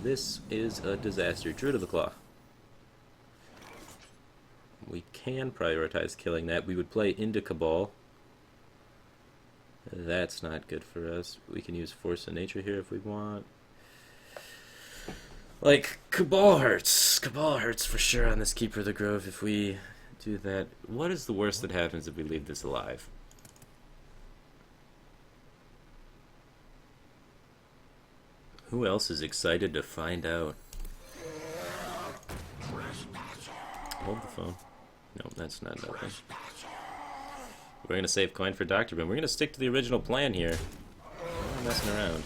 This is a disaster. Druid of the Claw. We can prioritize killing that. We would play into Cabal. That's not good for us. We can use Force of Nature here if we want. Like, Cabal hurts. Cabal hurts for sure on this Keeper of the Grove if we do that. What is the worst that happens if we leave this alive? Who else is excited to find out? Hold the phone. No, that's not nothing. We're going to save coin for Dr. Boom. We're going to stick to the original plan here. We're not messing around.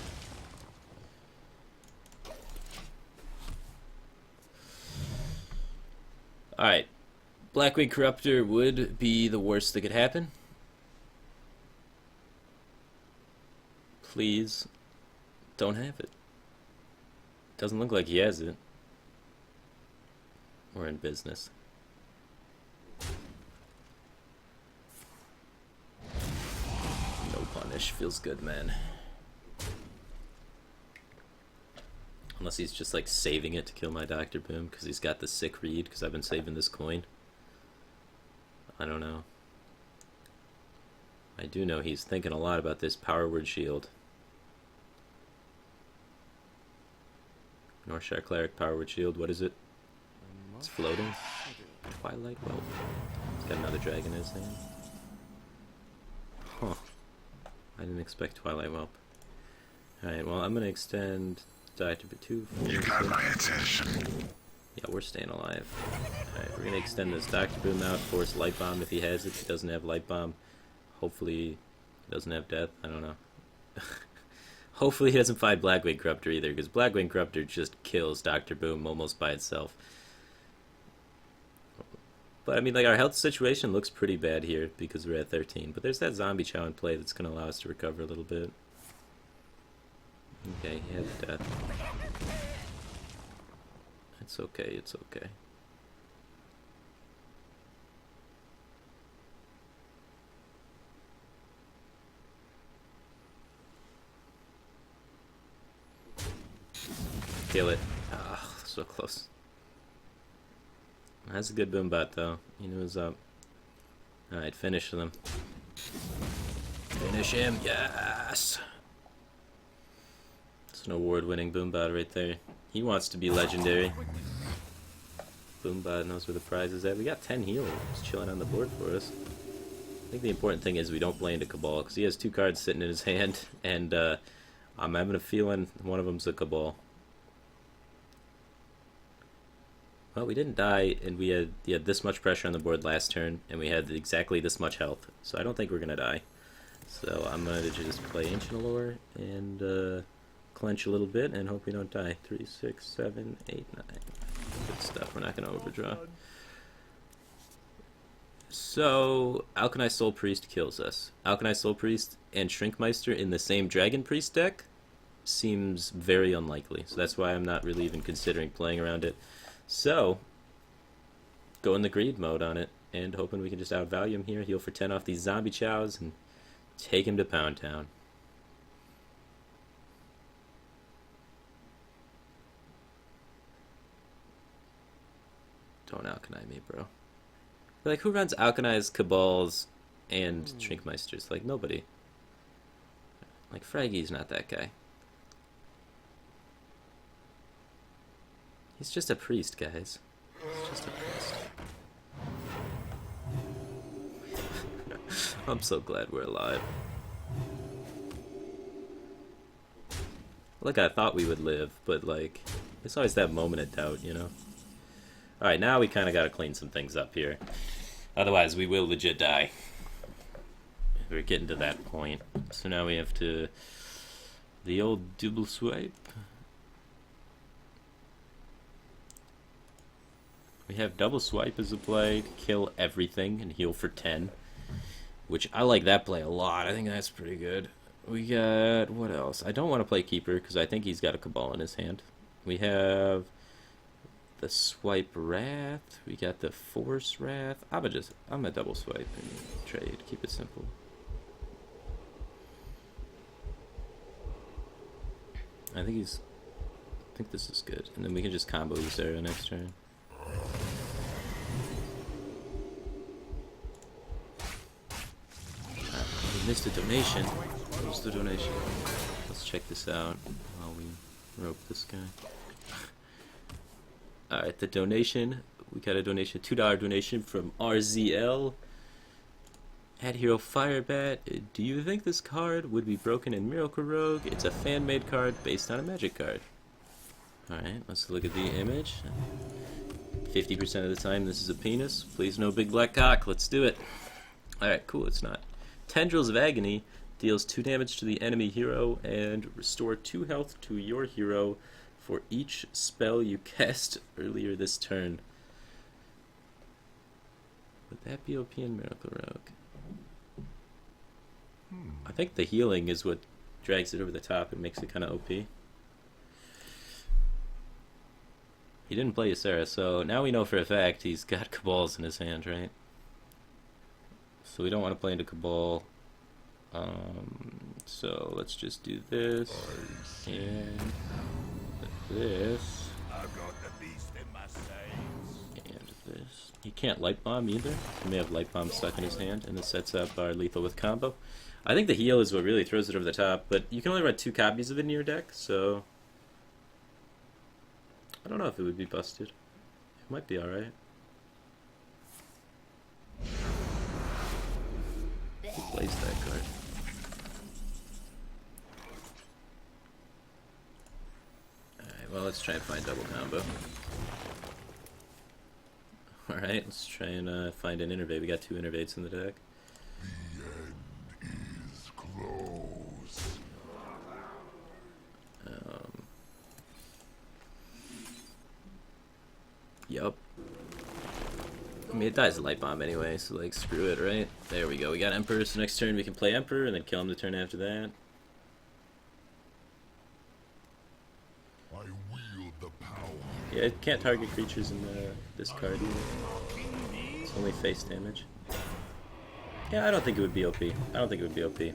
Alright. Blackwing Corruptor would be the worst that could happen. Please don't have it. Doesn't look like he has it. We're in business. No punish. Feels good, man. Unless he's just like saving it to kill my Dr. Boom because he's got the sick read because I've been saving this coin. I don't know. I do know he's thinking a lot about this Power Word Shield. Northshire Cleric, Power Word Shield, what is it? It's floating. Twilight Whelp. He's got another dragon in his hand. Huh. I didn't expect Twilight Whelp. Alright, well, I'm gonna extend Dr. Batu. You got my attention. Yeah, we're staying alive. Alright, we're gonna extend this Dr. Boom out, force Light Bomb if he has it. He doesn't have Light Bomb. Hopefully he doesn't have Death. I don't know. Hopefully he doesn't find Blackwing Corruptor either, because Blackwing Corruptor just kills Dr. Boom almost by itself. But, I mean, like, our health situation looks pretty bad here, because we're at 13. But there's that Zombie Chow in play that's going to allow us to recover a little bit. Okay, he has Death. It's okay, it's okay. Kill it. Ah, so close. That's a good Boombot, though. He knew it was up. Alright, finish them. Finish him, yes! It's an award-winning Boombot right there. He wants to be legendary. Boombot knows where the prize is at. We got 10 heal just chilling on the board for us. I think the important thing is we don't play into Cabal, because he has 2 cards sitting in his hand, and I'm having a feeling one of them's a Cabal. Well, we didn't die, and we had this much pressure on the board last turn, and we had exactly this much health, so I don't think we're going to die. So I'm going to just play Ancient Allure and clench a little bit and hope we don't die. 3, 6, 7, 8, 9. Good stuff. We're not going to overdraw. So, Alkanized Soul Priest kills us. Alkanized Soul Priest and Shrinkmeister in the same Dragon Priest deck seems very unlikely, so that's why I'm not really even considering playing around it. So, go in the greed mode on it, and hoping we can just outvalue him here, heal for 10 off these Zombie Chows, and take him to Pound Town. Don't Alkanize me, bro. Like, who runs Alkanized Cabals and Shrinkmeisters? Like, nobody. Like, Fraggy's not that guy. He's just a priest, guys. He's just a priest. I'm so glad we're alive. Like, I thought we would live, but, like, there's always that moment of doubt, you know? Alright, now we kind of got to clean some things up here. Otherwise, we will legit die. We're getting to that point. So now we have to... the old double swipe. We have double swipe as a play to kill everything and heal for 10. Which, I like that play a lot. I think that's pretty good. We got... what else? I don't want to play Keeper because I think he's got a Cabal in his hand. We have... the Swipe Wrath. We got the Force Wrath. I'm gonna double swipe and trade. Keep it simple. I think he's I think this is good. And then we can just combo Ysera next turn. We missed a donation. Where's the donation? Let's check this out while we rope this guy. Alright, the donation. We got a donation, $2 donation from RZL. At Hero Firebat, do you think this card would be broken in Miracle Rogue? It's a fan-made card based on a magic card. Alright, let's look at the image. 50% of the time this is a penis. Please no big black cock. Let's do it. Alright, cool, it's not. Tendrils of Agony deals 2 damage to the enemy hero and restore 2 health to your hero for each spell you cast earlier this turn. Would that be OP in Miracle Rogue? I think the healing is what drags it over the top and makes it kind of OP. He didn't play Ysera, so now we know for a fact he's got Cabals in his hand, right? So we don't want to play into Cabal. So let's just do this and this and this. He can't Light Bomb either. He may have Light Bomb stuck in his hand, and this sets up our lethal with combo. I think the heal is what really throws it over the top, but you can only run 2 copies of it in your deck, so I don't know if it would be busted. It might be alright. Who plays that card? Alright, well, let's try and find double combo. Alright, let's try and find an Innervate. We got 2 Innervates in the deck. The end is close. Yup. I mean, it dies a Light Bomb anyway, so, like, screw it, right? There we go. We got Emperor, so next turn we can play Emperor and then kill him the turn after that. I wield the power. Yeah, it can't target creatures in this card either. It's only face damage. Yeah, I don't think it would be OP. I don't think it would be OP.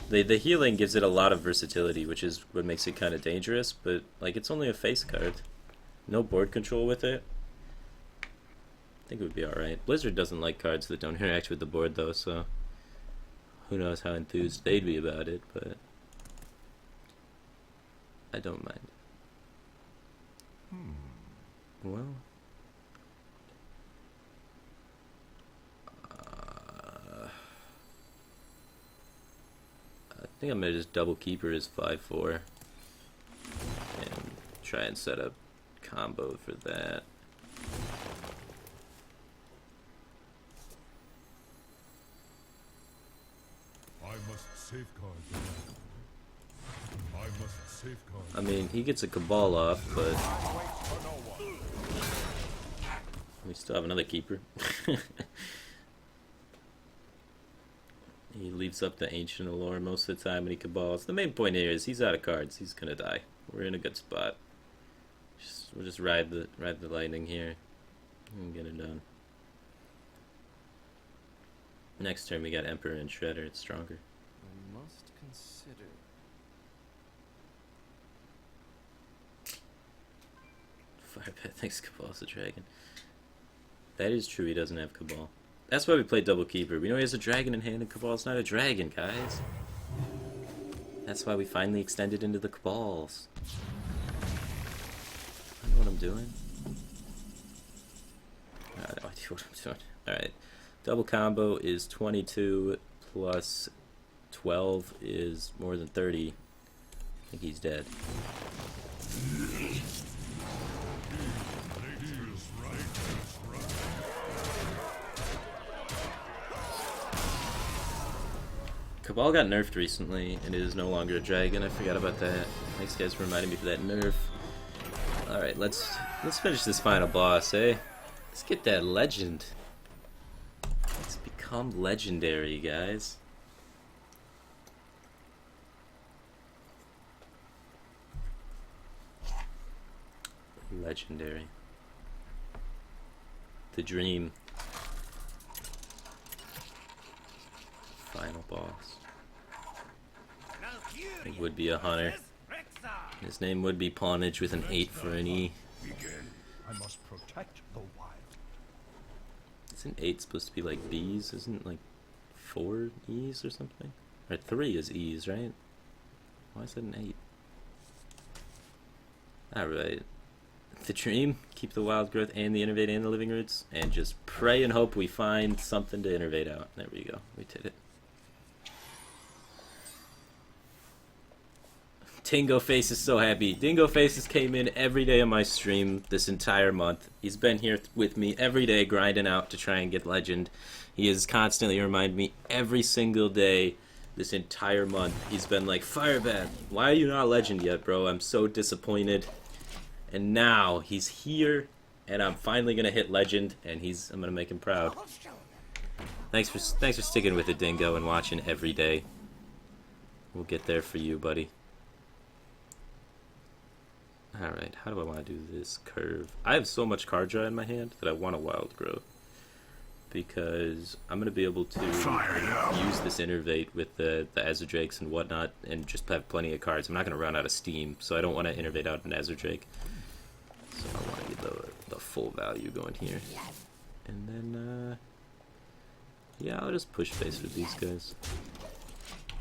The healing gives it a lot of versatility, which is what makes it kind of dangerous, but, like, it's only a face card. No board control with it. I think it would be alright. Blizzard doesn't like cards that don't interact with the board, though, so who knows how enthused they'd be about it, but I don't mind. Well, I think I'm gonna just double Keeper his 5/4 and try and set up combo for that. I must safeguard the land. I must safeguard. I mean, he gets a Cabal off, but we still have another Keeper. He leaves up the Ancient Allure most of the time when he Cabals. The main point here is he's out of cards. He's gonna die. We're in a good spot. We'll just ride the lightning here and get it done. Next turn we got Emperor and Shredder. It's stronger. I must consider. Firebat thinks Cabal's a dragon. That is true, he doesn't have Cabal. That's why we played Double Keeper. We know he has a dragon in hand and Cabal's not a dragon, guys. That's why we finally extended into the Cabals. I know what I'm doing. I have no idea what I'm doing. Alright. Double combo is 22 plus 12 is more than 30. I think he's dead. Cabal got nerfed recently and it is no longer a dragon. I forgot about that. Thanks guys for reminding me for that nerf. Alright, let's finish this final boss, eh? Let's get that legend. Let's become legendary, guys. Legendary. The dream. Final boss. It would be a hunter. His name would be Pawnage with an 8 for an E. I must protect the wild. Isn't 8 supposed to be like B's? Isn't like 4 E's or something? Or 3 is E's, right? Why is it an 8? Alright. The dream, keep the wild growth and the innervate and the living roots, and just pray and hope we find something to innervate out. There we go. We did it. Dingo Face is so happy. Dingo Faces came in every day of my stream this entire month. He's been here with me every day grinding out to try and get legend. He has constantly reminded me every single day this entire month. He's been like, Firebat, why are you not legend yet, bro? I'm so disappointed. And now he's here, and I'm finally gonna hit legend, and I'm gonna make him proud. Thanks for sticking with it, Dingo, and watching every day. We'll get there for you, buddy. Alright, how do I want to do this curve? I have so much card draw in my hand that I want a wild growth. Because I'm going to be able to use this innervate with the Azure and whatnot and just have plenty of cards. I'm not going to run out of steam, so I don't want to innervate out an Azure. So I want to get the full value going here. And then, yeah, I'll just push face with these guys.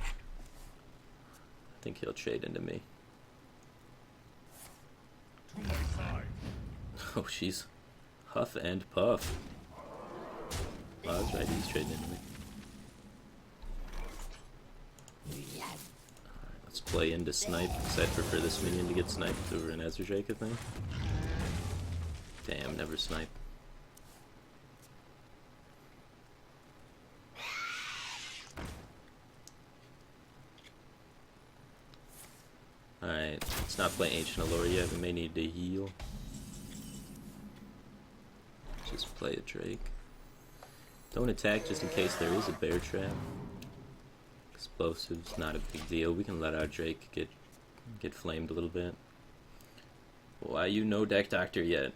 I think he'll trade into me. Oh, jeez. Huff and puff. Oh, that's right, he's trading into me. Alright, let's play into snipe, because I'd prefer this minion to get sniped over an Azure Drake, I think. Damn, never snipe. Alright, let's not play Ancient Allure yet, we may need to heal. Just play a Drake. Don't attack just in case there is a bear trap. Explosives, not a big deal. We can let our Drake get flamed a little bit. Why you no deck doctor yet?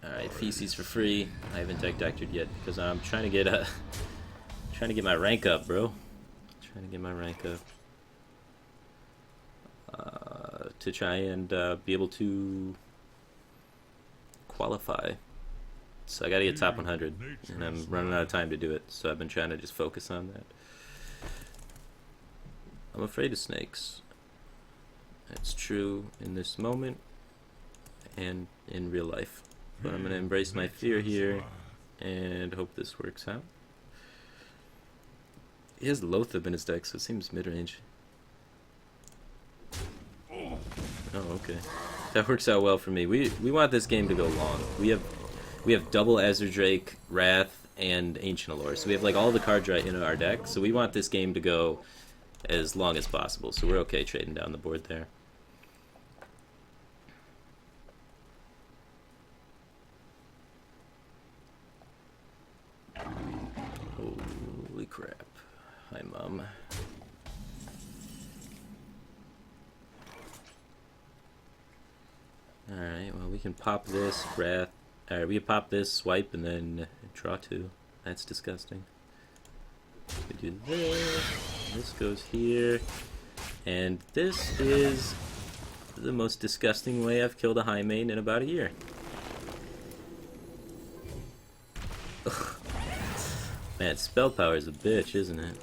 Alright, feces for free. I haven't deck doctored yet because I'm trying to get my rank up, bro. Trying to get my rank up. To try and be able to qualify. So I gotta get top 100, and I'm running out of time to do it, so I've been trying to just focus on that. I'm afraid of snakes. That's true in this moment, and in real life. But I'm gonna embrace my fear here, and hope this works out. He has Loatheb in his deck, so it seems mid-range. Oh, okay. That works out well for me. We want this game to go long. We have double Azure Drake, Wrath, and Ancient Allure. So we have like all the cards right in our deck. So we want this game to go as long as possible. So we're okay trading down the board there. Holy crap. Hi, Mom. Alright, well we can pop this, Wrath. Alright, we can pop this, swipe, and then draw 2. That's disgusting. We do this. This goes here. And this is the most disgusting way I've killed a high main in about a year. Ugh. Man, spell power is a bitch, isn't it?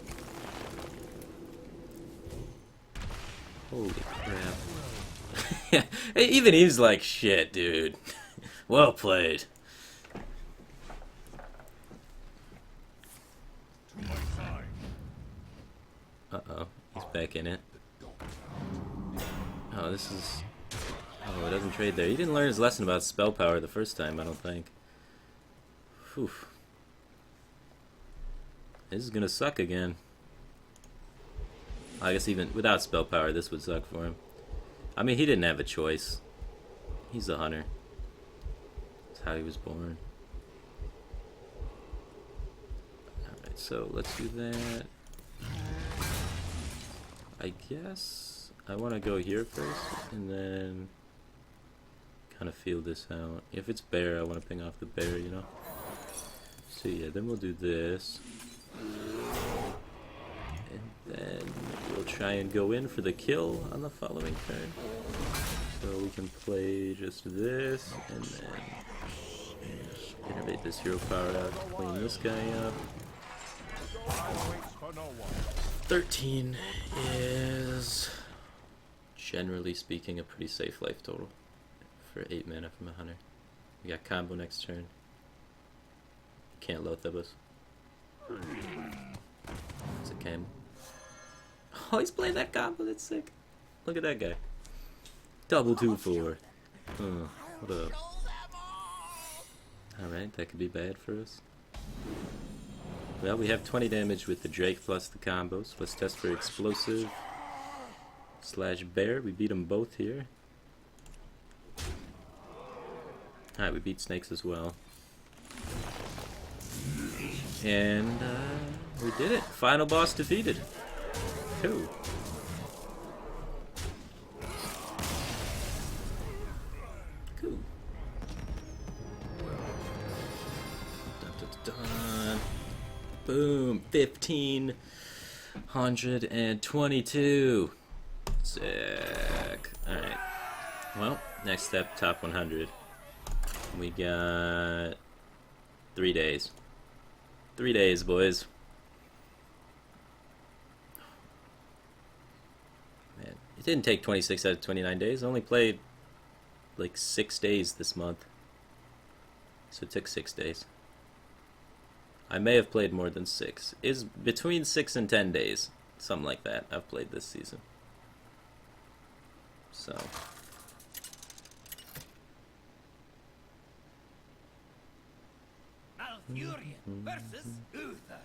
Holy crap. Yeah, even he's like, shit, dude. Well played. Uh-oh, he's back in it. Oh, this is... Oh, it doesn't trade there. He didn't learn his lesson about spell power the first time, I don't think. Whew. This is gonna suck again. I guess even without spell power, this would suck for him. I mean, he didn't have a choice. He's a hunter. That's how he was born. Alright, so let's do that. I guess I want to go here first, and then kind of feel this out. If it's bear, I want to ping off the bear, you know? So yeah, then we'll do this. And then we'll We'll try and go in for the kill on the following turn. So we can play just this, and then innervate this hero power out, clean this guy up. 13 is, generally speaking, a pretty safe life total for 8 mana from a hunter. We got combo next turn. Can't Loatheb us. It's a cam. Oh, he's playing that combo, that's sick. Look at that guy. Double 2-4. What up? Alright, that could be bad for us. Well, we have 20 damage with the Drake plus the combos. Let's test for explosive / bear. We beat them both here. Alright, we beat snakes as well. And we did it. Final boss defeated. Cool. Cool. Dun, dun, dun, dun. Boom. 1,522. Sick. Alright. Well, next step, top 100. We got 3 days. 3 days, boys. Man, it didn't take 26 out of 29 days. I only played like 6 days this month. So it took 6 days. I may have played more than 6. It's between 6 and 10 days. Something like that I've played this season. So... versus Uther.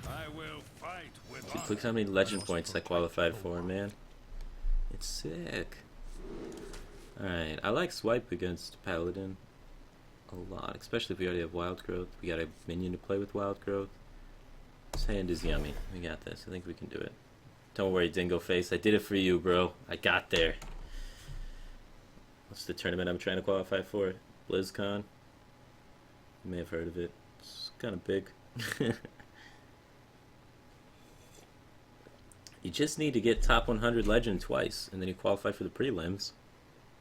I will fight with Dude, look how many legend points I qualified for, man. It's sick. Alright, I like swipe against Paladin a lot, especially if we already have Wild Growth. We got a minion to play with Wild Growth. This hand is yummy. We got this. I think we can do it. Don't worry, Dingo Face. I did it for you, bro. I got there. What's the tournament I'm trying to qualify for? BlizzCon? You may have heard of it. It's kind of big. You just need to get top 100 legend twice, and then you qualify for the prelims.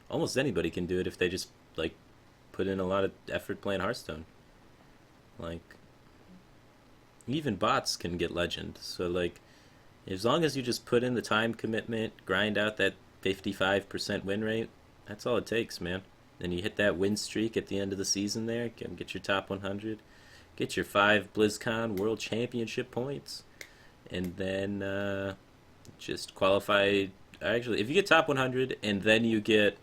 Almost anybody can do it if they just, like, put in a lot of effort playing Hearthstone. Like, even bots can get legend. So, like, as long as you just put in the time commitment, grind out that 55% win rate, that's all it takes, man. Then you hit that win streak at the end of the season there, get your top 100, get your 5 BlizzCon World Championship points, and then just qualify. Actually, if you get top 100 and then you get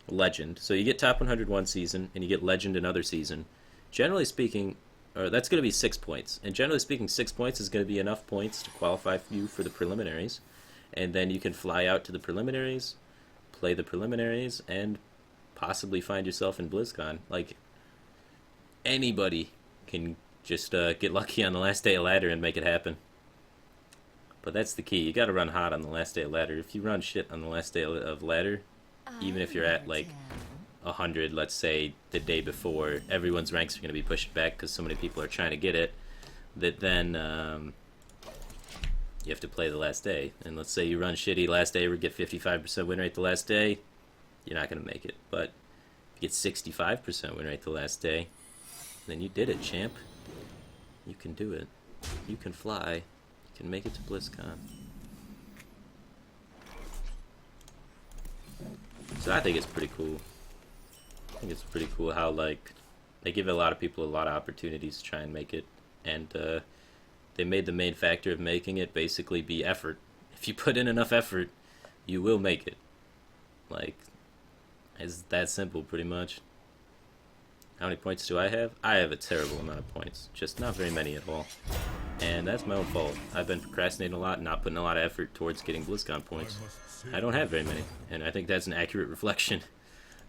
Legend, so you get top 100 one season and you get Legend another season, generally speaking, that's going to be 6 points. And generally speaking, 6 points is going to be enough points to qualify you for the preliminaries. And then you can fly out to the preliminaries, play the preliminaries, and possibly find yourself in BlizzCon. Like, anybody can just get lucky on the last day of ladder and make it happen. But that's the key. You got to run hot on the last day of ladder. If you run shit on the last day of ladder, even if you're at like 100, let's say the day before, everyone's ranks are going to be pushed back because so many people are trying to get it, that then you have to play the last day. And let's say you run shitty last day or get 55% win rate the last day, you're not going to make it. But if you get 65% win rate the last day, then you did it, champ. You can do it. You can fly. You can make it to BlizzCon. So I think it's pretty cool. I think it's pretty cool how, like, they give a lot of people a lot of opportunities to try and make it. And they made the main factor of making it basically be effort. If you put in enough effort, you will make it. Like, it's that simple, pretty much. How many points do I have? I have a terrible amount of points. Just not very many at all. And that's my own fault. I've been procrastinating a lot and not putting a lot of effort towards getting BlizzCon points. I don't have very many, and I think that's an accurate reflection.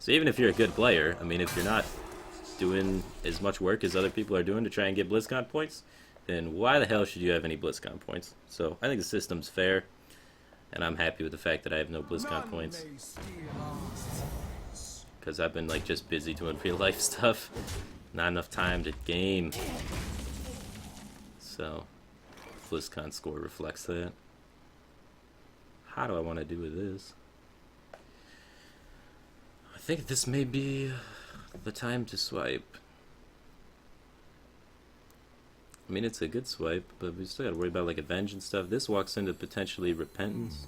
So even if you're a good player, I mean, if you're not doing as much work as other people are doing to try and get BlizzCon points, then why the hell should you have any BlizzCon points? So I think the system's fair, and I'm happy with the fact that I have no BlizzCon points. Because I've been, like, just busy doing real life stuff. Not enough time to game. So, BlizzCon score reflects that. How do I want to do with this? I think this may be the time to swipe. I mean, it's a good swipe, but we still gotta worry about like Avenge and stuff. This walks into potentially Repentance.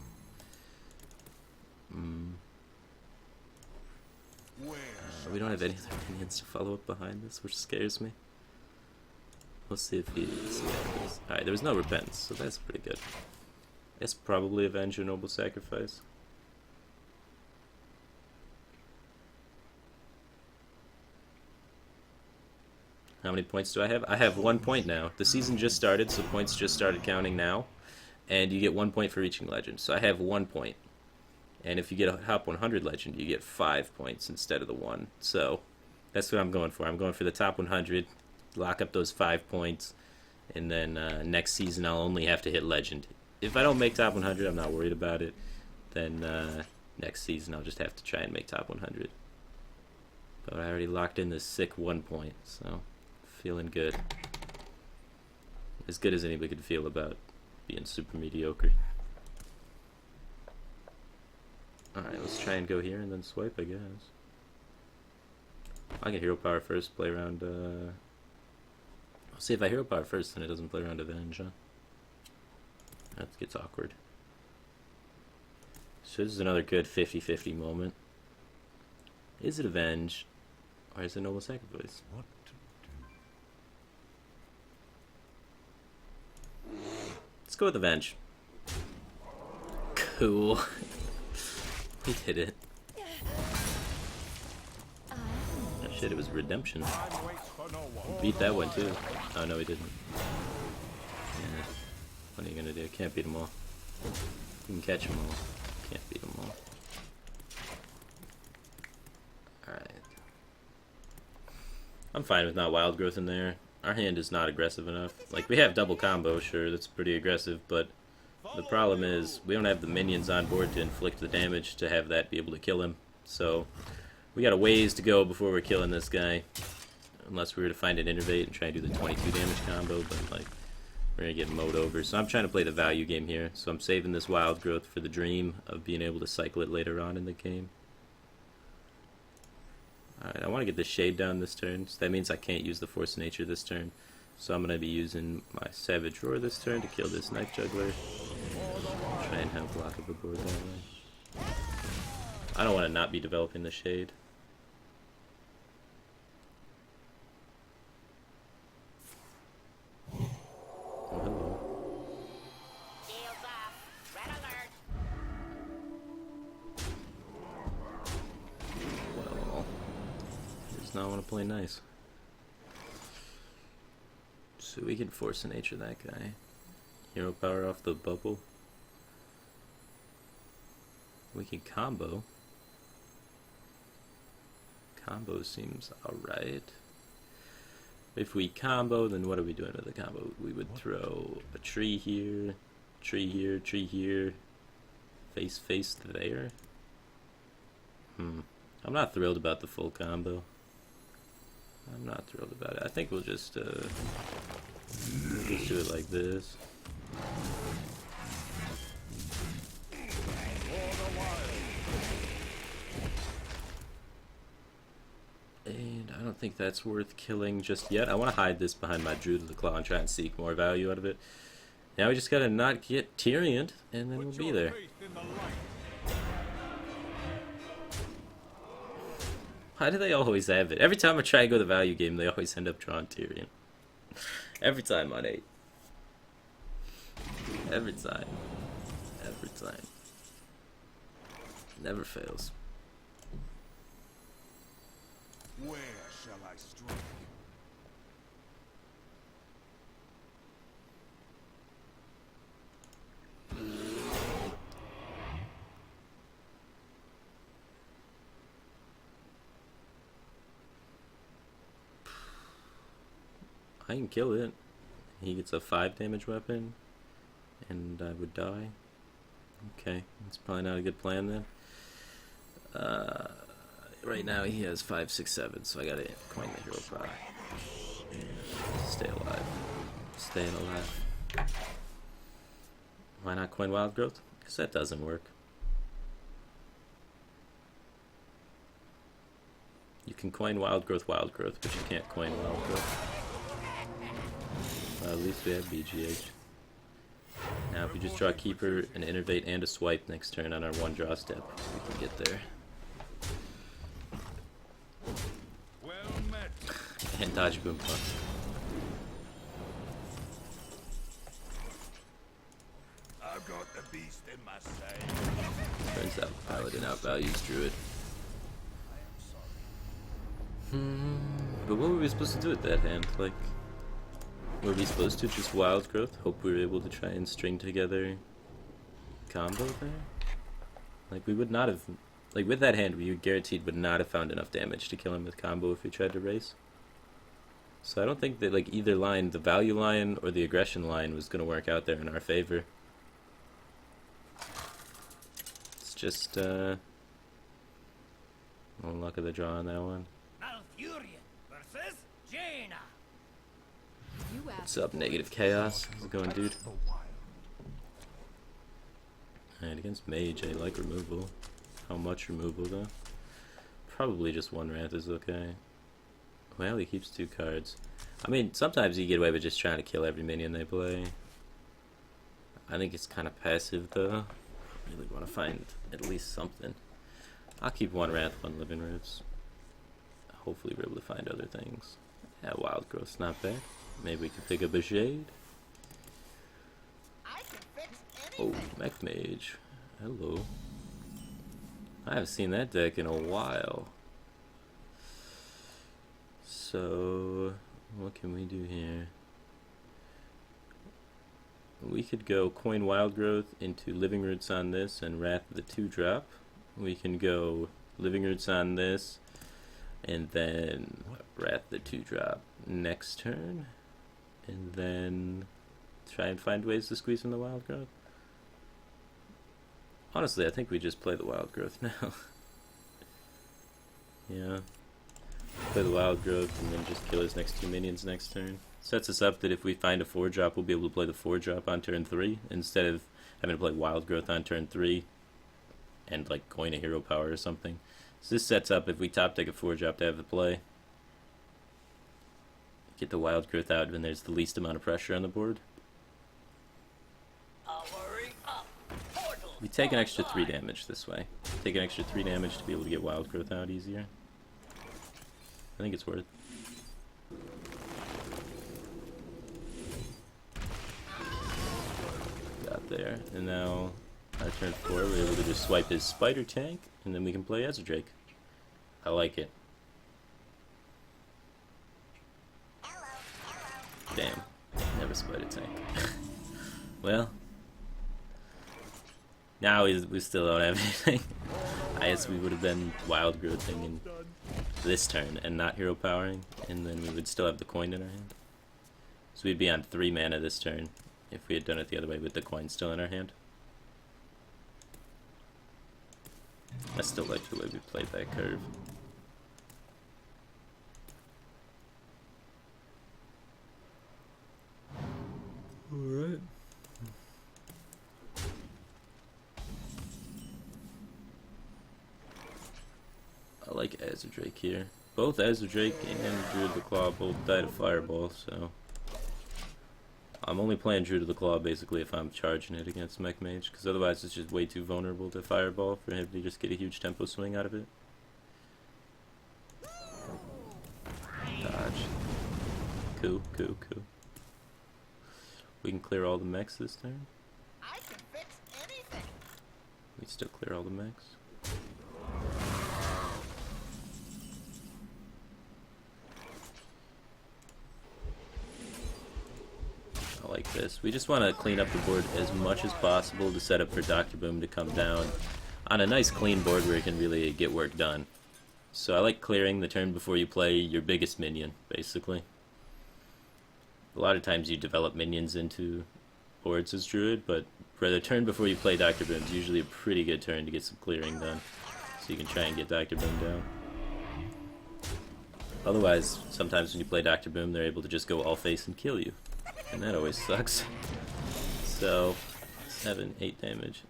We don't have any other minions to follow up behind this, which scares me. Let's see if he... Alright, there was no Repentance, so that's pretty good. It's probably Avenge or Noble Sacrifice. How many points do I have? I have 1 point now. The season just started, so points just started counting now. And you get 1 point for reaching legend. So I have 1 point. And if you get a top 100 legend, you get 5 points instead of the 1. So that's what I'm going for. I'm going for the top 100, lock up those 5 points, and then next season I'll only have to hit legend. If I don't make top 100, I'm not worried about it. Then next season I'll just have to try and make top 100. But I already locked in this sick 1 point, so feeling good. As good as anybody could feel about being super mediocre. Alright, let's try and go here and then swipe, I guess. I'll get hero power first, play around, I'll see if I hero power first, then it doesn't play around Avenge, huh? That gets awkward. So this is another good 50-50 moment. Is it Avenge, or is it Noble Sacrifice? What to Let's go with Avenge. Cool. We did it. Oh shit, it was Redemption. Beat that one too. Oh no, we didn't. Yeah. What are you gonna do? Can't beat them all. You can catch them all. Can't beat them all. Alright. I'm fine with not Wild Growth in there. Our hand is not aggressive enough. Like, we have double combo, sure, that's pretty aggressive, but the problem is we don't have the minions on board to inflict the damage to have that be able to kill him. So we got a ways to go before we're killing this guy. Unless we were to find an Innervate and try and do the 22 damage combo, but like, we're gonna get mowed over. So I'm trying to play the value game here. So I'm saving this Wild Growth for the dream of being able to cycle it later on in the game. Alright, I want to get the Shade down this turn, so that means I can't use the Force of Nature this turn. So I'm going to be using my Savage Roar this turn to kill this Knife Juggler. Try and have block of the board that way. I don't want to not be developing the Shade. Oh, hello. Well, he does not want to play nice. So we can Force of Nature that guy. Hero power off the bubble. We can combo. Combo seems alright. If we combo, then what are we doing with the combo? We would throw a tree here, tree here, tree here, face there. I'm not thrilled about the full combo. I'm not thrilled about it. I think we'll just do it like this. And I don't think that's worth killing just yet. I want to hide this behind my Druid of the Claw and try and seek more value out of it. Now we just gotta not get Tyrioned, and then we'll be there. Why do they always have it? Every time I try to go the value game, they always end up drawing Tyrion. Every time on 8. Every time. Every time. Never fails. Where shall I strike? I can kill it. He gets a 5 damage weapon, and I would die. Okay, that's probably not a good plan then. Right now he has 5, 6, 7, so I gotta coin the hero power. Stay alive. Staying alive. Why not coin Wild Growth? Because that doesn't work. You can coin wild growth, but you can't coin wild growth. Well, at least we have BGH. Now if we just draw a keeper, an innervate, and a swipe next turn on our one draw step, we can get there. Well met. And dodge boom puck. I've got the beast in my sight. Turns out Paladin outvalues Druid. But what were we supposed to do with that hand? Like, were we supposed to just wild growth? Hope we were able to try and string together combo there? Like, we would not have... Like, with that hand, we guaranteed would not have found enough damage to kill him with combo if we tried to race. So I don't think that, like, either line, the value line or the aggression line, was going to work out there in our favor. It's just, no luck of the draw on that one. Malfurion versus Jaina. What's up, Negative Chaos? How's it going, dude? Alright, against Mage, I like removal. How much removal, though? Probably just one Wrath is okay. Well, he keeps 2 cards. I mean, sometimes you get away with just trying to kill every minion they play. I think it's kind of passive, though. I really want to find at least something. I'll keep 1 Wrath, 1 Living Roots. Hopefully we're able to find other things. Yeah, Wild Growth's not bad. Maybe we can pick up a Shade. I can fix Oh, anything. Mech Mage. Hello. I haven't seen that deck in a while. So, what can we do here? We could go coin Wild Growth into Living Roots on this and Wrath the 2-drop. We can go Living Roots on this and then Wrath the 2-drop next turn. And then try and find ways to squeeze in the Wild Growth. Honestly, I think we just play the Wild Growth now. Yeah. Play the Wild Growth and then just kill his next 2 minions next turn. Sets us up that if we find a 4-drop, we'll be able to play the 4-drop on turn 3 instead of having to play Wild Growth on turn 3 and like coin a hero power or something. So this sets up if we top deck a 4-drop to have the play. Get the Wild Growth out when there's the least amount of pressure on the board. Hurry up. Portal. We take an extra 3 damage this way. Take an extra 3 damage to be able to get Wild Growth out easier. I think it's worth. Got there. And now, on turn 4, we're able to just swipe his Spider Tank, and then we can play Ezra Drake. I like it. Damn. Never Spider Tank. Well. Now we still don't have anything. I guess we would have been Wild Growthing in this turn and not Hero Powering, and then we would still have the coin in our hand. So we'd be on 3 mana this turn if we had done it the other way with the coin still in our hand. I still like the way we played that curve. Alright. I like Azure Drake here. Both Azure Drake and Druid of the Claw both died of Fireball, so I'm only playing Druid of the Claw basically if I'm charging it against Mech Mage, because otherwise it's just way too vulnerable to Fireball for him to just get a huge tempo swing out of it. Dodge. Cool. We can clear all the mechs this turn. I can fix anything. We still clear all the mechs. I like this. We just want to clean up the board as much as possible to set up for Dr. Boom to come down on a nice clean board where it can really get work done. So I like clearing the turn before you play your biggest minion, basically. A lot of times you develop minions into boards as Druid, but for the turn before you play Dr. Boom is usually a pretty good turn to get some clearing done. So you can try and get Dr. Boom down. Otherwise, sometimes when you play Dr. Boom, they're able to just go all face and kill you. And that always sucks. So, 7, 8 damage.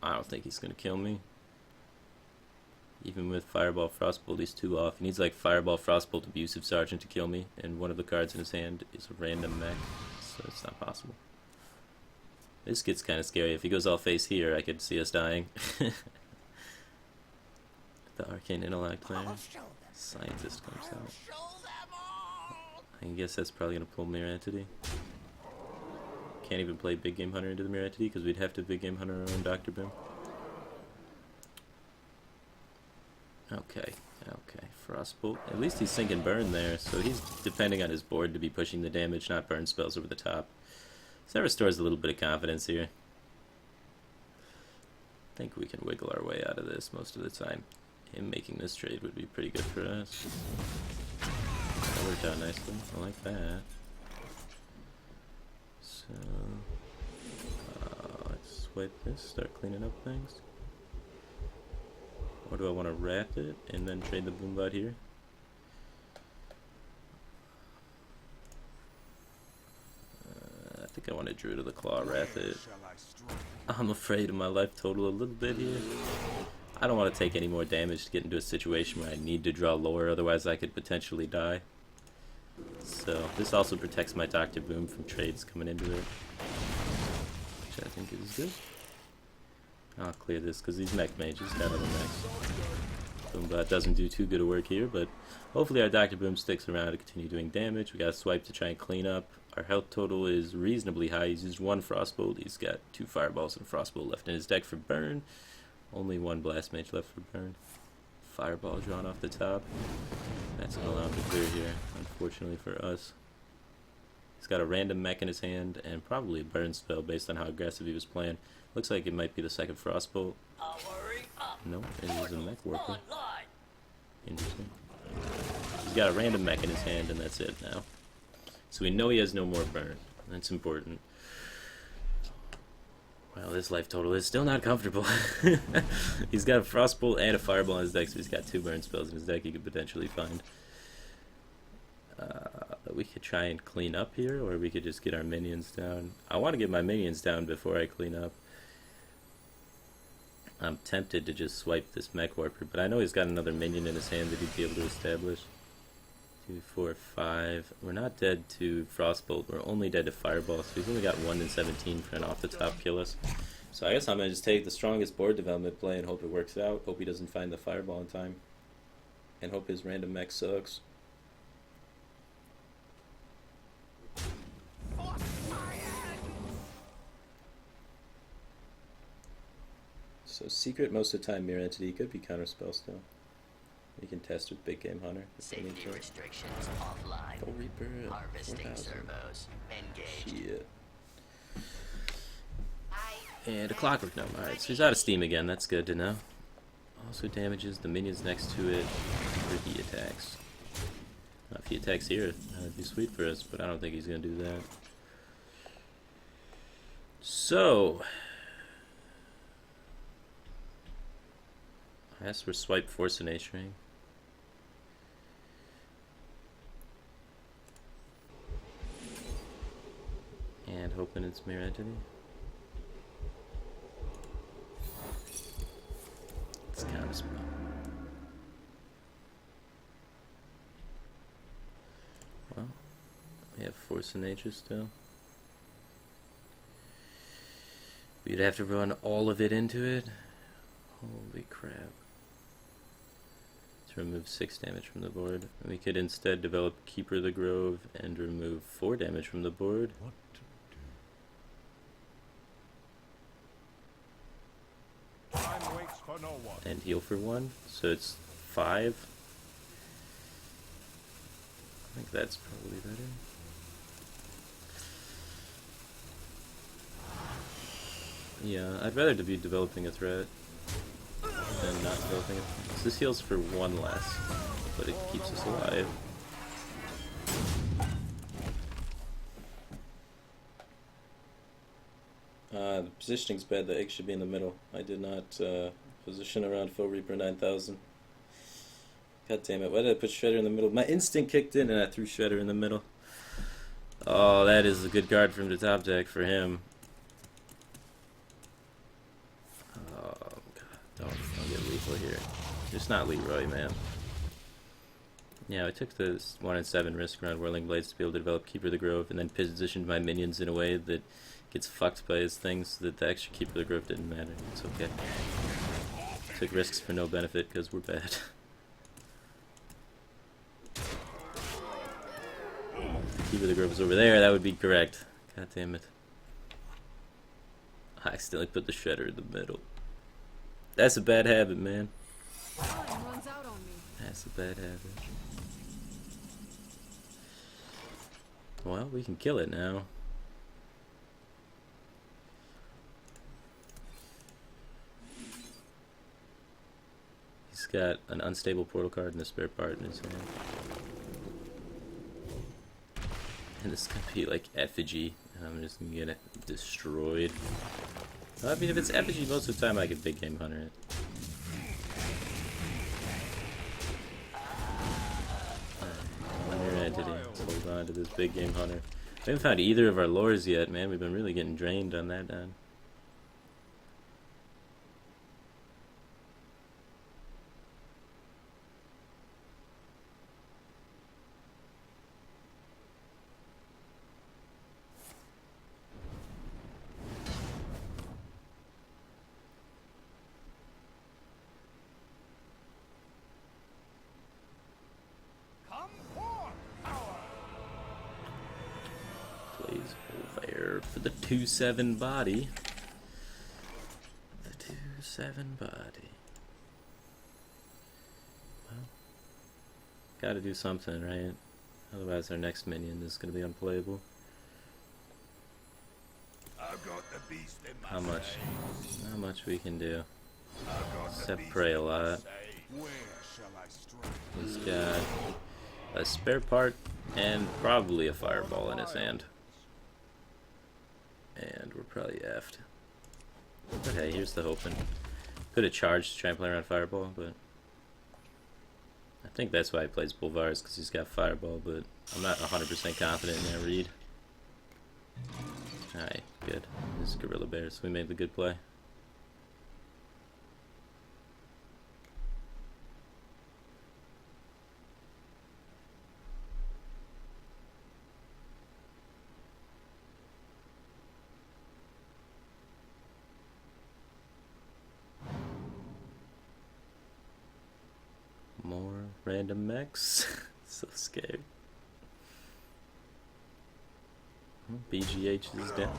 I don't think he's gonna kill me. Even with Fireball Frostbolt, he's 2 off. He needs like Fireball Frostbolt Abusive Sergeant to kill me, and one of the cards in his hand is a random mech, so it's not possible. This gets kind of scary. If he goes all face here, I could see us dying. The Arcane Intellect there. Scientist comes out. I guess that's probably going to pull Mirror Entity. Can't even play Big Game Hunter into the Mirror Entity because we'd have to Big Game Hunter our own Dr. Boom. Okay, okay. Frostbolt. At least he's sinking Burn there, so he's depending on his board to be pushing the damage, not burn spells over the top. So that restores a little bit of confidence here. I think we can wiggle our way out of this most of the time. Him making this trade would be pretty good for us. That worked out nicely. I like that. So, let's swipe this, start cleaning up things. Or do I want to wrap it and then trade the Boombot here? I think I want to Druid of the Claw, wrap it. I'm afraid of my life total a little bit here. I don't want to take any more damage to get into a situation where I need to draw lore, otherwise I could potentially die. So this also protects my Dr. Boom from trades coming into it, which I think is good. I'll clear this because these mech mages got other mechs. Boombot doesn't do too good a work here, but hopefully our Dr. Boom sticks around to continue doing damage. We got a swipe to try and clean up. Our health total is reasonably high. He's used 1 Frostbolt. He's got 2 Fireballs and Frostbolt left in his deck for burn. Only 1 Blast Mage left for burn. Fireball drawn off the top. That's gonna allow him to clear here, unfortunately for us. He's got a random mech in his hand and probably a burn spell based on how aggressive he was playing. Looks like it might be the second Frostbolt. No, it is a mech warper. Interesting. He's got a random mech in his hand and that's it now. So we know he has no more burn. That's important. Well, this life total is still not comfortable. He's got a Frostbolt and a Fireball in his deck, so he's got 2 burn spells in his deck he could potentially find. We could try and clean up here, or we could just get our minions down. I want to get my minions down before I clean up. I'm tempted to just swipe this Mech Warper, but I know he's got another minion in his hand that he'd be able to establish. 2, 4, 5. We're not dead to Frostbolt. We're only dead to Fireball, so he's only got 1 in 17 for an off-the-top kill us. So I guess I'm going to just take the strongest board development play and hope it works out. Hope he doesn't find the Fireball in time. And hope his random mech sucks. So Secret most of the time, Mirror Entity could be Counterspell still. We can test with Big Game Hunter. Safety restrictions offline. Full Reaper at Harvesting 4,000. servos engaged. Shit. And a Clockwork Gnome. Alright, so he's out of steam again. That's good to know. Also damages the minions next to it whenever he attacks. Now, if he attacks here, that'd be sweet for us, but I don't think he's going to do that. So, I asked for swipe Force and A-String. And hoping it's Mirror Entity. It's Counterspell. Well, we have Force of Nature still. We'd have to run all of it into it. Holy crap. To remove 6 damage from the board. We could instead develop Keeper of the Grove and remove 4 damage from the board. What to do? Time waits for no one. And heal for 1, so it's 5. I think that's probably better. Yeah, I'd rather to be developing a threat than not developing a threat. So this heals for 1 less, but it keeps us alive. The positioning's bad, the egg should be in the middle. I did not position around Foe Reaper 9000. God damn it, why did I put Shredder in the middle? My instinct kicked in and I threw Shredder in the middle. Oh, that is a good card from the top deck for him. Just not Leroy, man. Yeah, I took the 1 in 7 risk around Whirling Blades to be able to develop Keeper of the Grove, and then positioned my minions in a way that gets fucked by his things, so that the extra Keeper of the Grove didn't matter. It's okay. Took risks for no benefit because we're bad. If Keeper of the Grove was over there, that would be correct. God damn it. I accidentally put the Shredder in the middle. That's a bad habit, man. Time runs out on me. That's a bad habit. Well, we can kill it now. He's got an unstable portal card and a spare part in his hand. And this is gonna be like effigy. And I'm just gonna get it destroyed. Well, I mean, if it's effigy, most of the time I can big game hunter it. Let's hold on to this big game hunter. We haven't found either of our lures yet, man. We've been really getting drained on that end. Come forth, power! Plays over for the 2-7 body. The 2-7 body. Well, gotta do something, right? Otherwise our next minion is gonna be unplayable. I've got the beast in my How much? Not much we can do. I've got the Except beast pray a in my lot. sight. Where shall I strike? He's got a spare part and probably a fireball in his hand. And we're probably effed. But hey, here's the hoping. Could have charged to try and play around fireball, but I think that's why he plays Bolvars, because he's got fireball, but I'm not 100% confident in that read. Alright, good. This is Gorilla Bears. We made the good play. More random mechs. So scared. BGH is down.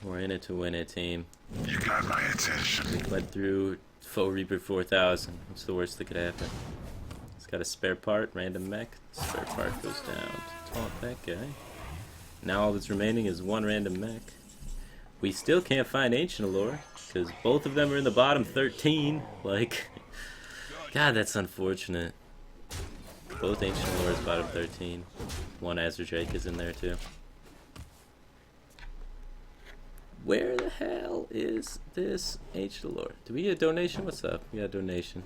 We're in it to win it, team. You got my attention. We went through Foe Reaper 4000. What's the worst that could happen? It's got a spare part, random mech. Spare part goes down to taunt that guy. Now all that's remaining is one random mech. We still can't find Ancient Allure, because both of them are in the bottom 13. Like, God, that's unfortunate. Both Ancient Allures bottom 13. One Azure Drake is in there too. Where the hell is this Ancient Allure? Do we get a donation? What's up? We got a donation.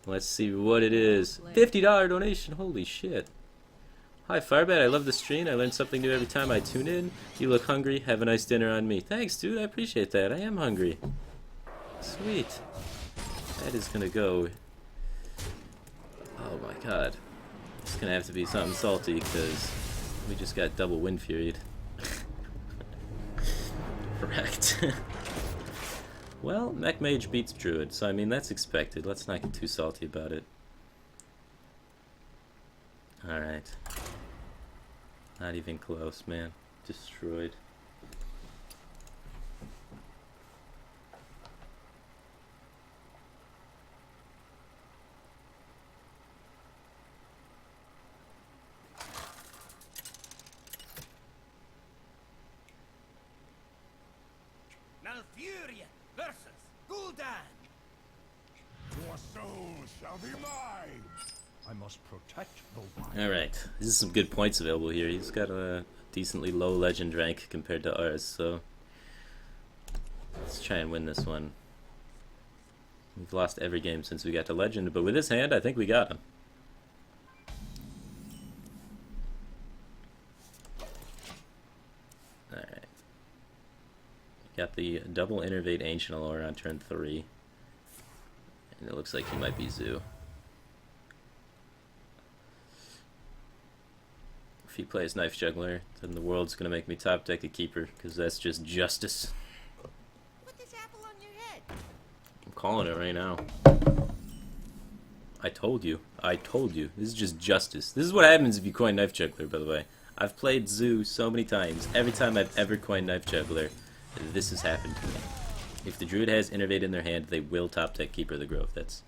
Let's see what it is. $50 donation. Holy shit. Hi Firebat, I love the stream. I learn something new every time I tune in. You look hungry. Have a nice dinner on me. Thanks, dude. I appreciate that. I am hungry. Sweet. That is gonna go. Oh my god. It's gonna have to be something salty because we just got double Wind Furied. Correct. Well, Mech Mage beats Druid, so I mean that's expected. Let's not get too salty about it. Alright. Not even close, man. Destroyed. Malfuria versus Gul'dan. Your soul shall be mine. I must protect the wild. Alright, there's some good points available here. He's got a decently low legend rank compared to ours, so let's try and win this one. We've lost every game since we got to legend, but with this hand, I think we got him. Alright. Got the double innervate Ancient Allure on turn 3. And it looks like he might be Zoo. If he plays Knife Juggler, then the world's gonna make me top deck a Keeper, because that's just justice. Put this apple on your head. I'm calling it right now. I told you. I told you. This is just justice. This is what happens if you coin Knife Juggler, by the way. I've played Zoo so many times. Every time I've ever coined Knife Juggler, this has happened to me. If the Druid has Innervate in their hand, they will top deck Keeper of the Grove. It's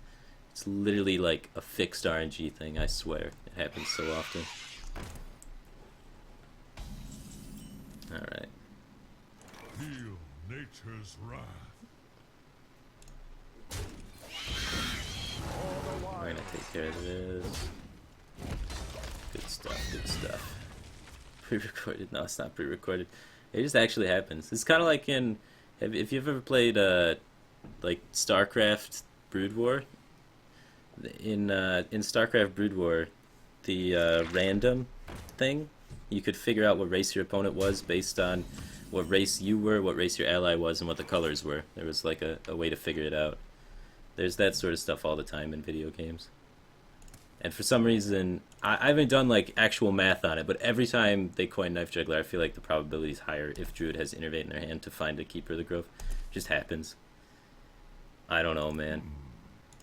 literally like a fixed RNG thing, I swear. It happens so often. Alright. Feel nature's wrath. We're gonna take care of this. Good stuff, good stuff. Pre-recorded? No, it's not pre-recorded. It just actually happens. It's kind of like in... If you've ever played, like, StarCraft Brood War, in StarCraft Brood War, the random thing, you could figure out what race your opponent was based on what race you were, what race your ally was, and what the colors were. There was like a way to figure it out. There's that sort of stuff all the time in video games. And for some reason, I haven't done like actual math on it, but every time they coin Knife Juggler, I feel like the probability is higher if Druid has Innervate in their hand to find a Keeper of the Grove. It just happens. I don't know, man.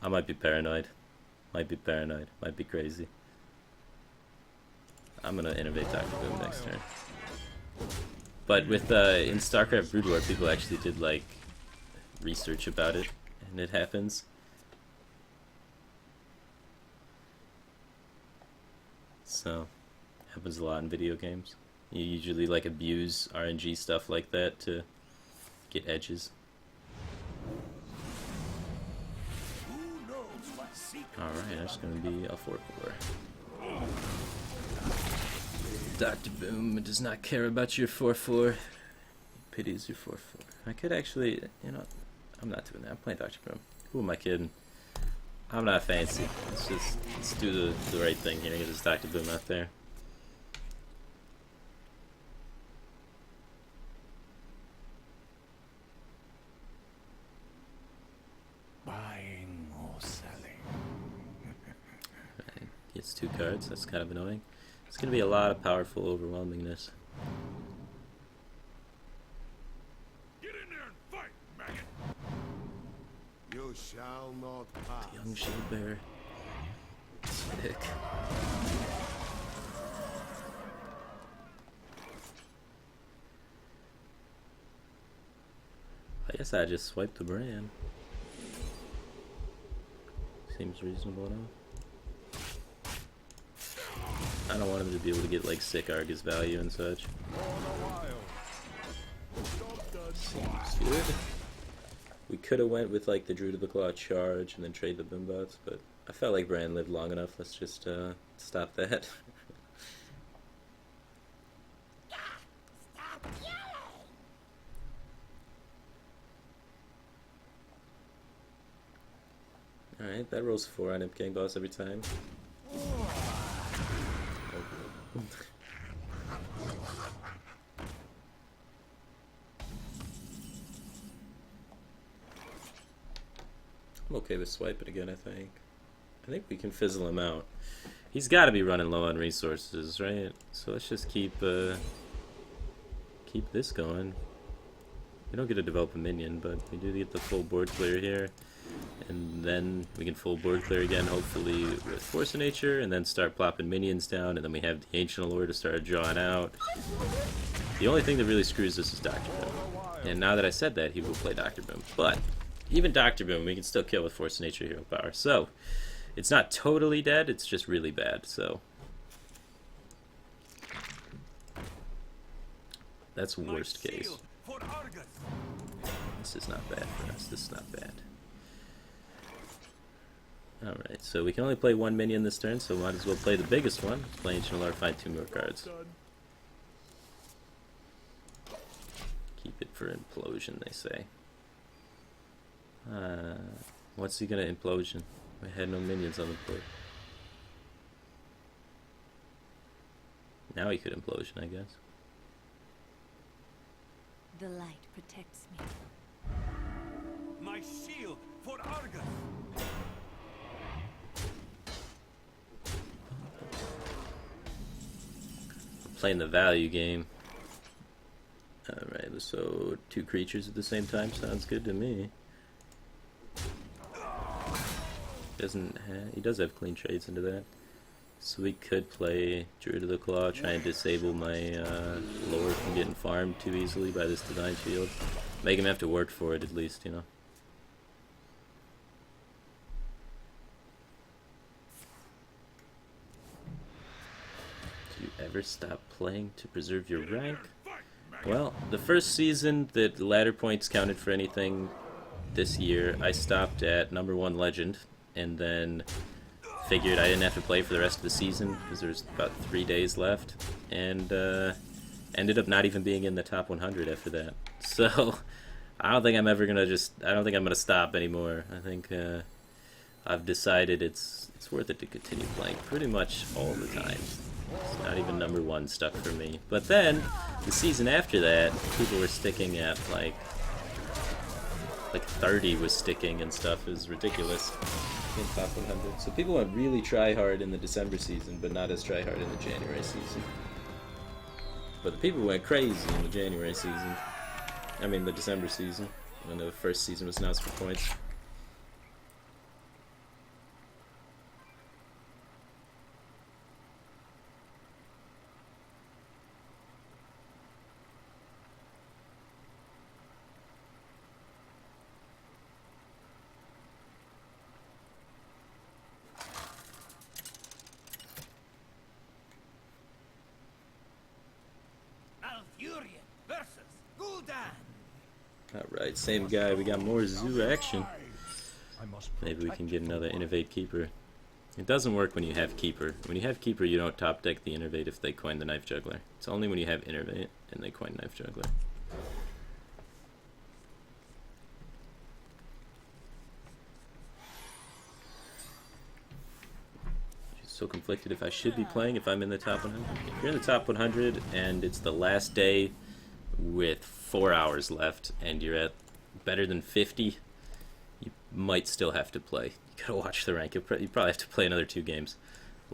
I might be paranoid. Might be paranoid. Might be crazy. I'm gonna Innervate Dr. Boom next turn. But with in StarCraft Brood War, people actually did like research about it, and it happens. So, happens a lot in video games. You usually like abuse RNG stuff like that to get edges. Alright, that's gonna be a 4/4. Dr. Boom does not care about your 4/4. He pities your 4/4. I could actually, you know, I'm not doing that. I'm playing Dr. Boom. Who am I kidding? I'm not fancy. Let's do the right thing here. Get this Dr. Boom out there. Buying or selling. Right. Gets 2 cards. That's kind of annoying. It's gonna be a lot of powerful overwhelmingness. Get in there and fight, maggot! You shall not pass. Young Shield Bearer. Sick. I guess I just swiped the brand. Seems reasonable enough. I don't want him to be able to get like sick Argus value and such. Seems good. We could have went with like the Druid of the Claw charge and then trade the Boombots, but I felt like Bran lived long enough. Let's just stop that. Alright, that rolls 4 on Imp Gang Boss every time. I'm okay with swiping again, I think. I think we can fizzle him out. He's got to be running low on resources, right? So let's just keep this going. We don't get to develop a minion, but we do get the full board clear here. And then we can full board clear again, hopefully with Force of Nature, and then start plopping minions down, and then we have the Ancient Allure to start drawing out. The only thing that really screws us is Dr. Boom. And now that I said that, he will play Dr. Boom. But even Dr. Boom, we can still kill with Force of Nature Hero Power. So, it's not totally dead, it's just really bad, so. That's worst case. This is not bad for us, this is not bad. Alright, so we can only play 1 minion this turn, so might as well play the biggest one. Play Ancient Allure, find 2 more cards. Keep it for implosion, they say. What's he gonna implosion? We had no minions on the board. Now he could implosion, I guess. The light protects me. shield for Argus. Playing the value game. Alright, so 2 creatures at the same time sounds good to me. He does have clean trades into that. So we could play Druid of the Claw, try and disable my lore from getting farmed too easily by this Divine Shield. Make him have to work for it at least, you know. Do you ever stop playing to preserve your rank? Well, the first season that the ladder points counted for anything this year, I stopped at #1 legend, and then figured I didn't have to play for the rest of the season because there's about 3 days left, and ended up not even being in the top 100 after that. So I don't think I'm ever gonna stop anymore. I think I've decided it's worth it to continue playing pretty much all the time. It's not even #1 stuck for me. But then the season after that, people were sticking at like 30 was sticking and stuff. It was ridiculous in top 100. So people went really try hard in the December season, but not as try hard in the January season. But the people went crazy in the January season. I mean the December season, when the first season was announced for points. Alright, same guy. We got more zoo action. Maybe we can get another Innovate Keeper. It doesn't work when you have Keeper. When you have Keeper, you don't top deck the Innovate if they coin the Knife Juggler. It's only when you have Innovate and they coin Knife Juggler. So conflicted if I should be playing if I'm in the top 100. If you're in the top 100 and it's the last day with 4 hours left and you're at better than 50, you might still have to play. You gotta watch the rank. You probably have to play another 2 games.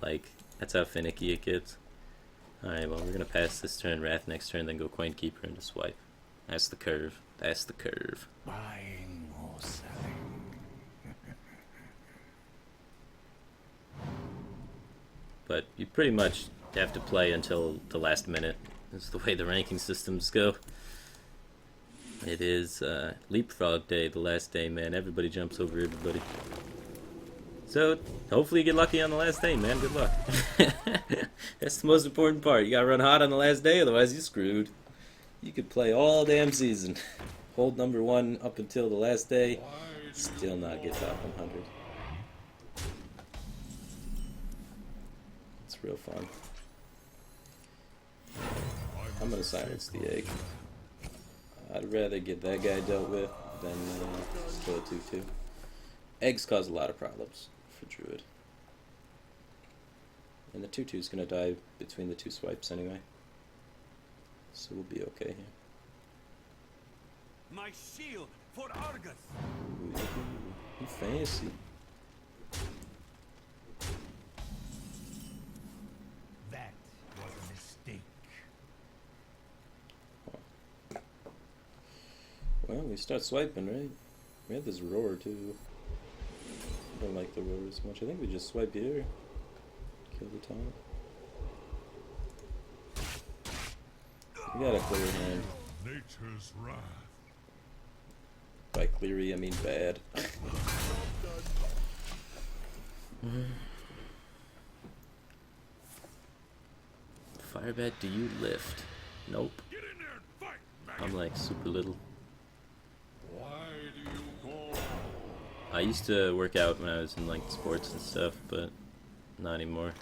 Like, that's how finicky it gets. Alright, well, we're gonna pass this turn, Wrath next turn, then go Coin Keeper into swipe. That's the curve. That's the curve. Buying or selling. But you pretty much have to play until the last minute. That's the way the ranking systems go. It is Leapfrog Day, the last day, man. Everybody jumps over everybody. So, hopefully you get lucky on the last day, man. Good luck. That's the most important part. You gotta run hot on the last day, otherwise you're screwed. You could play all damn season. Hold #1 up until the last day, still not get top 100. It's real fun. I'm gonna silence the egg. I'd rather get that guy dealt with than kill a 2/2. Eggs cause a lot of problems for Druid. And the 2/2 is gonna die between the 2 swipes anyway. So we'll be okay here. My shield for Argus. Ooh, fancy. That was a mistake. Well, we start swiping, right? We have this roar too. I don't like the roar as much. I think we just swipe here. Kill the taunt. We got a clear hand. Nature's wrath. By cleary, I mean bad. Firebat, do you lift? Nope. Get in there and fight, man. I'm like super little. Why do you go? I used to work out when I was in like sports and stuff, but not anymore.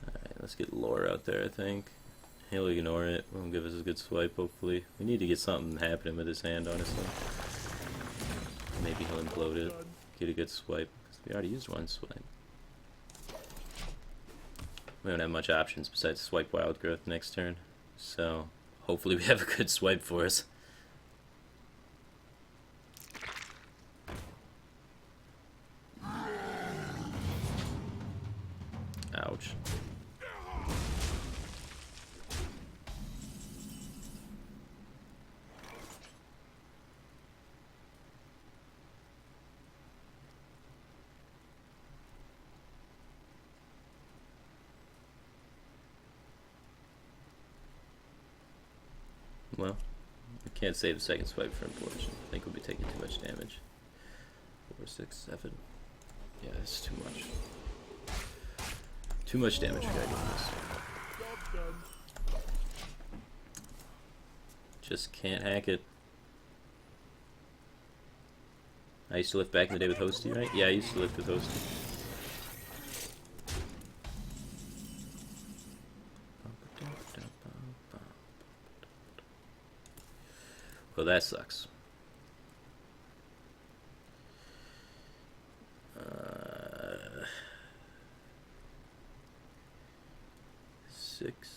Alright, let's get lore out there, I think. He'll ignore it. Won't give us a good swipe, hopefully. We need to get something happening with his hand, honestly. Maybe he'll implode it. Get a good swipe. 'Cause we already used one swipe. We don't have much options besides swipe Wild Growth next turn. So, hopefully we have a good swipe for us. Ouch. Well, I can't save a second swipe for importation. I think we'll be taking too much damage. 4, 6, 7. Yeah, it's too much. Too much damage for doing this. Just can't hack it. I used to lift back in the day with Hosty, right? Yeah, I used to lift with Hosty. Well, that sucks. 6.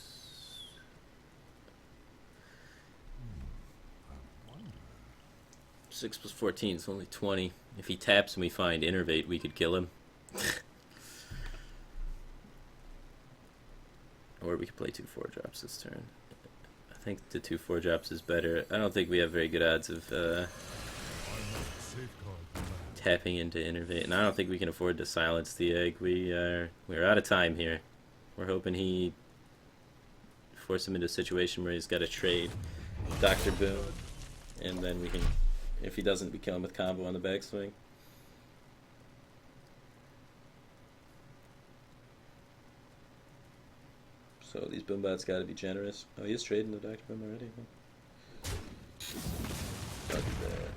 Six plus 14 is only 20. If he taps and we find Innervate, we could kill him. Or we could play 2 4-drops this turn. I think the 2 4-drops is better. I don't think we have very good odds of tapping into Innervate, and I don't think we can afford to silence the egg. We're out of time here. We're hoping he force him into a situation where he's got to trade Dr. Boom, and then we can, if he doesn't, we kill him with combo on the backswing. So these Boombots got to be generous. Oh, he is trading the Dr. Boom already. Huh? Not bad.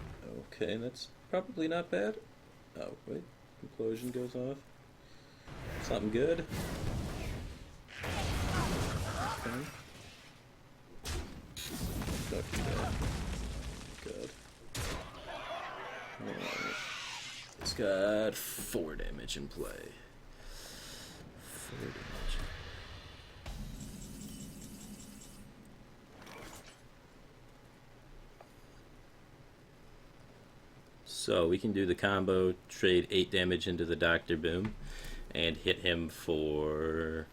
Okay, that's probably not bad. Oh, wait. Implosion goes off. Something good. Okay. Not too bad. Good. Alright. It's got 4 damage in play. 4 damage. So we can do the combo, trade 8 damage into the Dr. Boom, and hit him for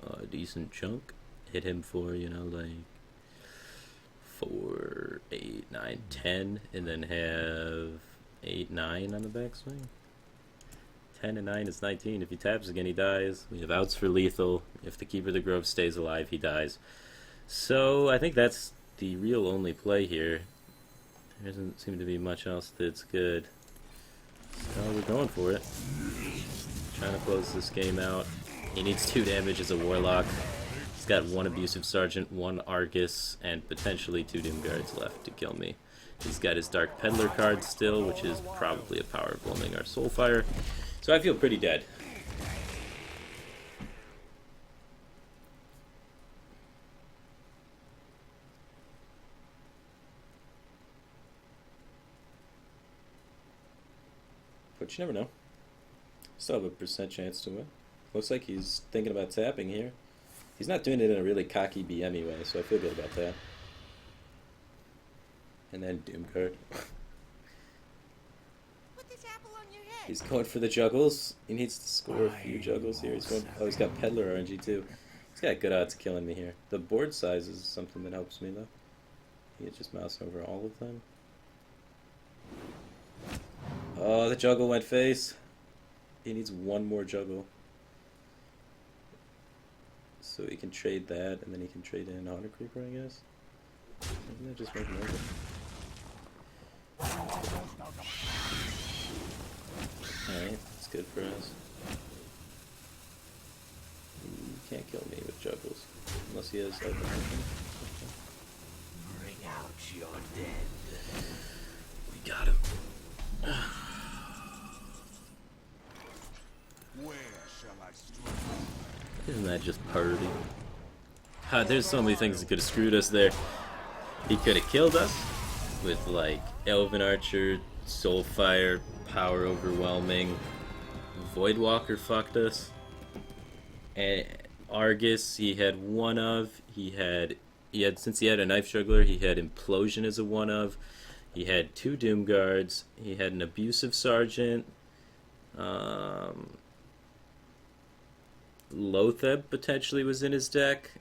a decent chunk. Hit him for, you know, like 4, 8, 9, 10, and then have 8, 9 on the backswing. 10 and 9 is 19. If he taps again, he dies. We have outs for lethal. If the Keeper of the Grove stays alive, he dies. So I think that's the real only play here. There doesn't seem to be much else that's good. So we're going for it. Trying to close this game out. He needs 2 damage as a Warlock. He's got 1 Abusive Sergeant, 1 Argus, and potentially 2 Doom Guards left to kill me. He's got his Dark Peddler card still, which is probably a power of blooming our Soulfire. So I feel pretty dead. But you never know. Still have a % chance to win. Looks like he's thinking about tapping here. He's not doing it in a really cocky BM way, so I feel good about that. And then Doom card. Put this apple on your head. He's going for the juggles. He needs to score a few juggles here. He's going, oh, he's got Peddler RNG too. He's got good odds of killing me here. The board size is something that helps me though. He can just mouse over all of them. Oh, the juggle went face. He needs 1 more juggle. So he can trade that, and then he can trade in Honor Creeper, I guess. Doesn't that just make him over? Alright, that's good for us. He can't kill me with juggles. Unless he has open. Bring out your dead. We got him. Where shall I strike? Isn't that just party? There's so many things that could have screwed us there. He could have killed us with like Elven Archer, Soulfire, Power Overwhelming. Voidwalker fucked us. And Argus, he had 1 of. He had since he had a Knife Juggler, he had Implosion as a 1 of. He had 2 Doom Guards. He had an Abusive Sergeant. Lotheb potentially was in his deck.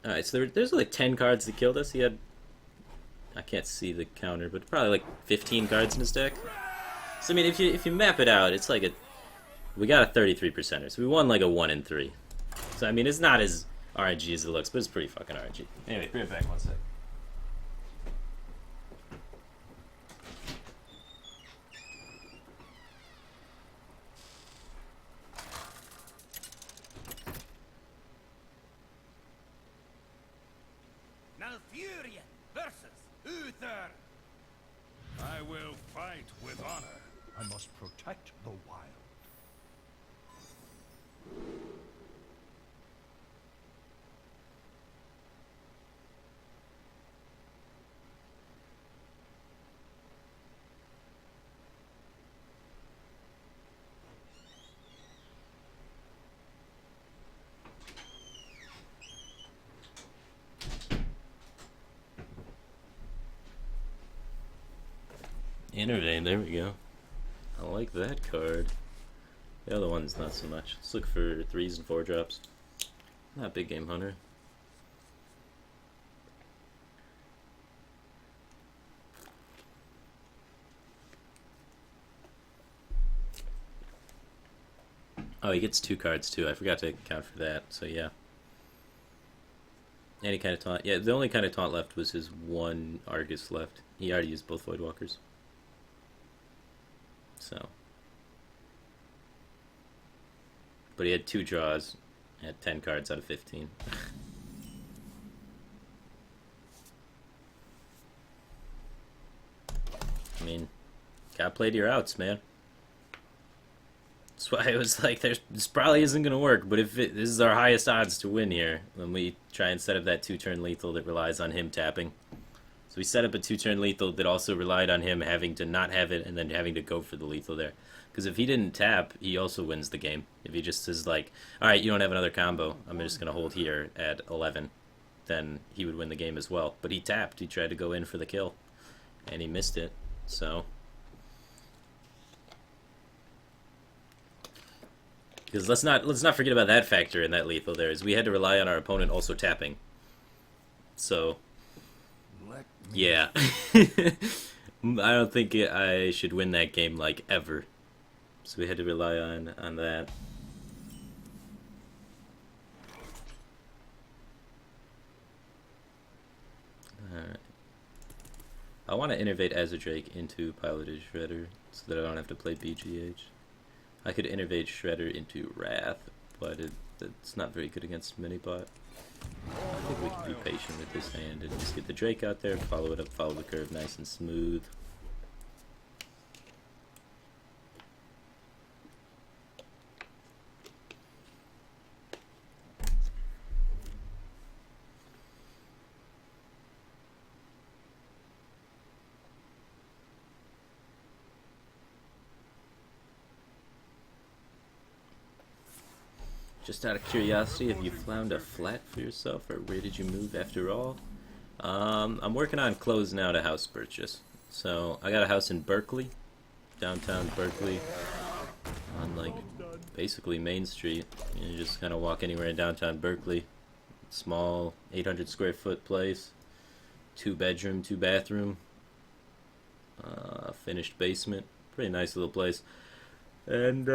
Alright, so there's like 10 cards that killed us. He had... I can't see the counter, but probably like 15 cards in his deck. So I mean, if you map it out, it's like a... We got a 33%er, so we won like a 1 in 3. So I mean, it's not as RNG as it looks, but it's pretty fucking RNG. Anyway, bring it back one sec. Malfurion versus Uther. I will fight with honor. I must protect the wild. Innervane, there we go. I like that card. The other one's not so much. Let's look for 3s and 4 drops. Not big game hunter. Oh, he gets 2 cards too. I forgot to account for that, so yeah. Any kind of taunt. Yeah, the only kind of taunt left was his 1 Argus left. He already used both Voidwalkers. So. But he had 2 draws. Had 10 cards out of 15. I mean, gotta play to your outs, man. That's why I was like, this probably isn't going to work, but if this is our highest odds to win here, when we try and set up that 2-turn lethal that relies on him tapping. So we set up a 2-turn lethal that also relied on him having to not have it and then having to go for the lethal there. Because if he didn't tap, he also wins the game. If he just is like, alright, you don't have another combo, I'm just going to hold here at 11, then he would win the game as well. But he tapped, he tried to go in for the kill, and he missed it, so... Because let's not forget about that factor in that lethal there, is we had to rely on our opponent also tapping. So, yeah. I don't think I should win that game, like, ever. So we had to rely on that. Alright. I want to innervate Azadrake into Piloted Shredder so that I don't have to play BGH. I could innervate Shredder into Wrath, but it's not very good against Minibot. I think we can be patient with this hand and just get the Drake out there, follow it up, follow the curve nice and smooth. Just out of curiosity, have you found a flat for yourself, or where did you move after all? I'm working on closing out a house purchase. So, I got a house in Berkeley, downtown Berkeley, on like, basically Main Street. You just kind of walk anywhere in downtown Berkeley. Small, 800 square foot place, 2 bedroom, 2 bathroom, finished basement, pretty nice little place. And,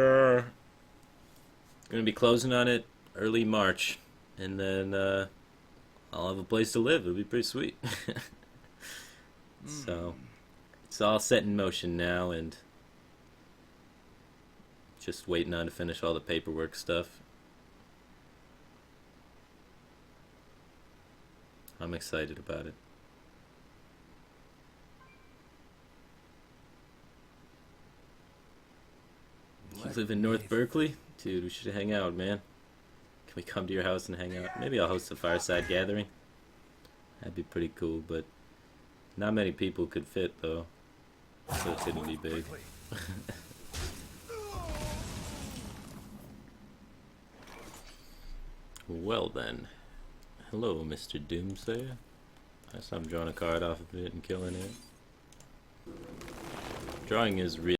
gonna be closing on it early March, and then I'll have a place to live. It'll be pretty sweet. So it's all set in motion now, and just waiting on to finish all the paperwork stuff. I'm excited about it. You live in North Berkeley? Dude, we should hang out, man. Can we come to your house and hang out? Maybe I'll host a fireside gathering. That'd be pretty cool, but not many people could fit, though. So it couldn't be big. Well then. Hello, Mr. Doomsayer. I saw him drawing a card off of it and killing it. Drawing is real.